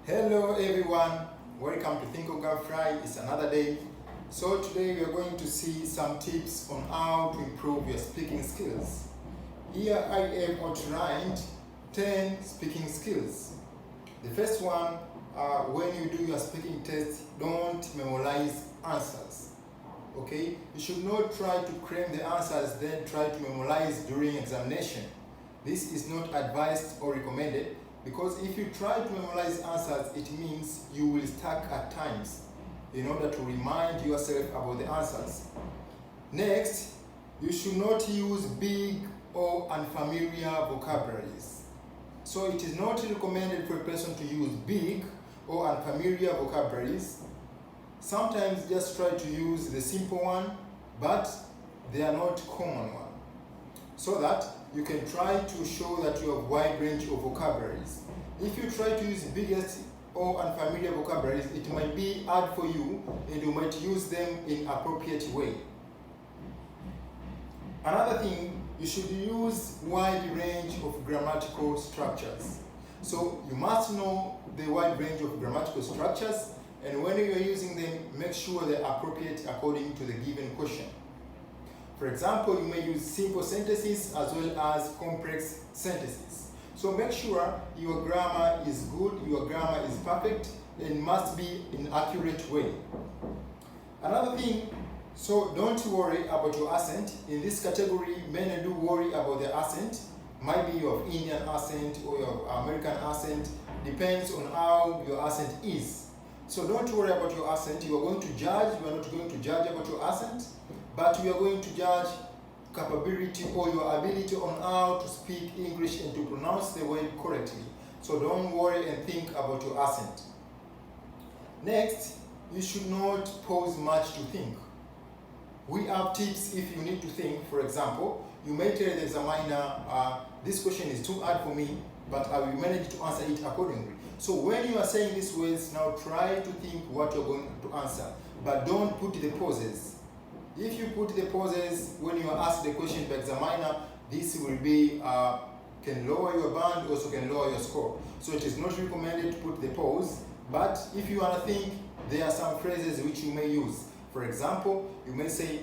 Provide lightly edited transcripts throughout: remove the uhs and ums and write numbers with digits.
Hello everyone, welcome to Think Fry. It's another day. So today we are going to see some tips on how to improve your speaking skills. Here I have outlined 10 speaking skills. The first one, when you do your speaking test, don't memorize answers. Okay? You should not try to cram the answers then try to memorize during examination. This is not advised or recommended, because if you try to memorize answers, it means you will stuck at times in order to remind yourself about the answers. Next, you should not use big or unfamiliar vocabularies. So it is not recommended for a person to use big or unfamiliar vocabularies. Sometimes just try to use the simple one, but they are not common one, so that you can try to show that you have wide range of vocabularies. If you try to use biggest or unfamiliar vocabularies, it might be hard for you and you might use them in appropriate way. Another thing, you should use wide range of grammatical structures. So you must know the wide range of grammatical structures, and when you are using them, make sure they are appropriate according to the given question. For example, you may use simple sentences as well as complex sentences. So make sure your grammar is good, your grammar is perfect, and must be in accurate way. Another thing, so don't worry about your accent. In this category, many do worry about their accent. Might be your Indian accent or your American accent, depends on how your accent is. So don't worry about your accent. You are going to judge, you are not going to judge about your accent, but we are going to judge capability or your ability on how to speak English and to pronounce the word correctly. So don't worry and think about your accent. Next, you should not pause much to think. We have tips if you need to think. For example, you may tell the examiner, this question is too hard for me, but I will manage to answer it accordingly. So when you are saying these words, now try to think what you're going to answer, but don't put the pauses. If you put the pauses when you are asked the question by examiner, this will be can lower your band, also can lower your score. So it is not recommended to put the pause, but if you want to think, there are some phrases which you may use. For example, you may say,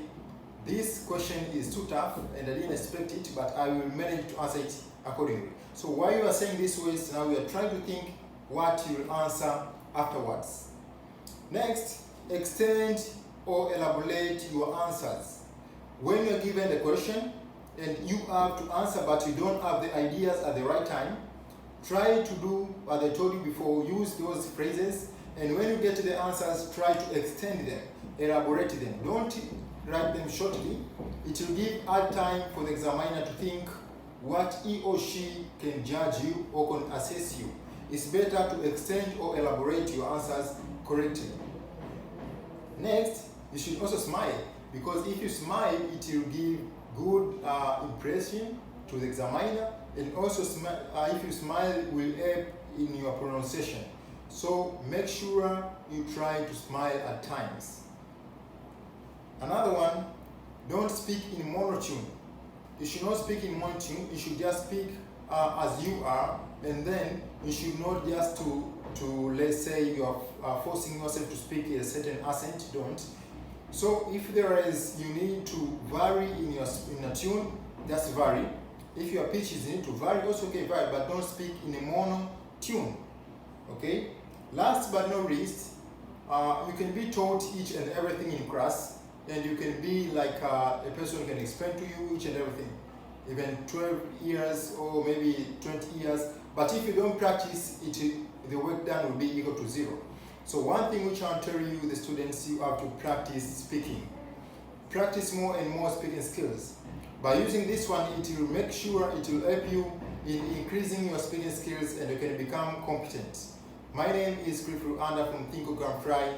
this question is too tough and I didn't expect it, but I will manage to answer it accordingly. So while you are saying these words, now you are trying to think what you will answer afterwards. Next, extend or elaborate your answers. When you are given the question and you have to answer but you don't have the ideas at the right time, try to do what I told you before, use those phrases, and when you get to the answers, try to extend them, elaborate them. Don't write them shortly. It will give hard time for the examiner to think what he or she can judge you or can assess you. It's better to extend or elaborate your answers correctly. Next, you should also smile, because if you smile, it will give good impression to the examiner, and also if you smile will help in your pronunciation. So make sure you try to smile at times. Another one, don't speak in monotone. You should not speak in monotone, you should just speak as you are, and then you should not just to let's say you are forcing yourself to speak a certain accent, don't. So if there is, you need to vary in a tune, just vary. If your pitch is need to vary, also okay, vary, but don't speak in a monotone. Okay? Last but not least, you can be taught each and everything in class, and you can be like a person who can explain to you each and everything, even 12 years or maybe 20 years, but if you don't practice it, the work done will be equal to 0. So one thing which I'll tell you, the students, you have to practice speaking. Practice more and more speaking skills. By using this one, it will make sure it will help you in increasing your speaking skills and you can become competent. My name is Clifford Anda from Think Fry.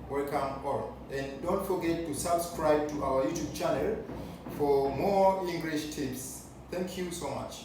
Welcome all. And don't forget to subscribe to our YouTube channel for more English tips. Thank you so much.